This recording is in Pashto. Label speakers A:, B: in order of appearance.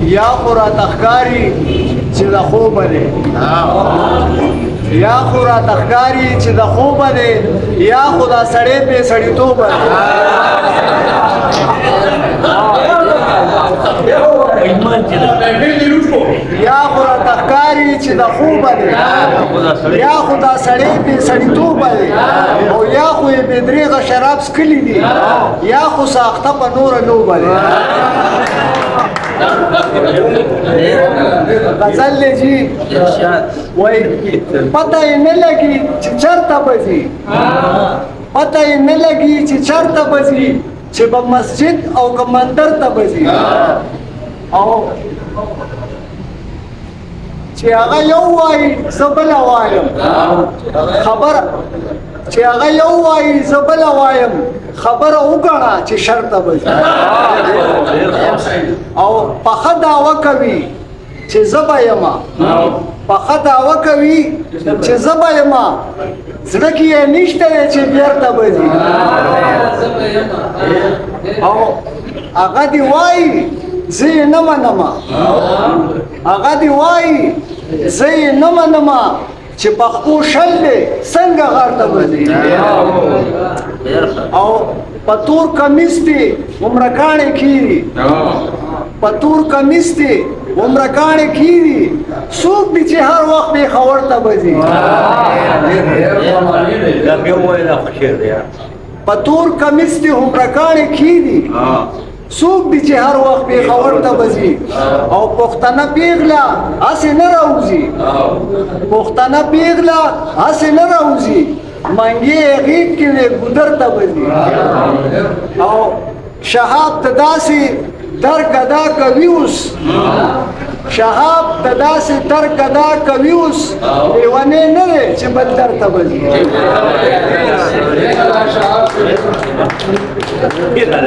A: یا خو راته ښکاري چې د خوبه دی یا خو راته ښکاري چې د خوبه دی یا خو دا سړی بې سړیتوبه دی یا خو راته ښکاري چې د خوبه دی یا خو دا سړی بې سړیتوبه دی او یا خو یې بې درېغه شراب څښلي دي یا خو ساخته په نوره لوبه دی غزل جی وای پته یې نه لګي چې چرته بځي پته یې نه لګي چې چرته بځي چې به مسجد او که مندر ته بځي او چې هغه یو وایي زه بله وایم خبره چې هغه یو وایي زه بله وایم خبره وګڼه چې شرطه بځي او پخه دعوه کوي چې زه به یمه پخه دعوه کوي چې زه به یمه زړه کې یې نشته دی چې بېرته بځي او هغه دې وایي زه یې نه منمه هغه دې وایي زه یې نه منمه چې پخپو شل دی څنګه غار ته بځي او په تور کمیس دی عمره کاڼې کېږي په تور کمیس دی عمره کاڼې کېږي څوک دی چې هر وخت پېښور ته بځي په تور کمیس دی عمره کاڼې کېږي څوک دی چې هر وخت پېښور ته بځي او پښتنه پېغله هسې نه راوځي پښتنه پېغله هسې نه راوځي منګې یې غېږ کې وې ګودر ته بځي او شهاب ته داسې درک ادا کوي اوس شهاب ته داسې درک ادا کوي اوس لیونی نه دی چې بندر ته بځي
B: Mira,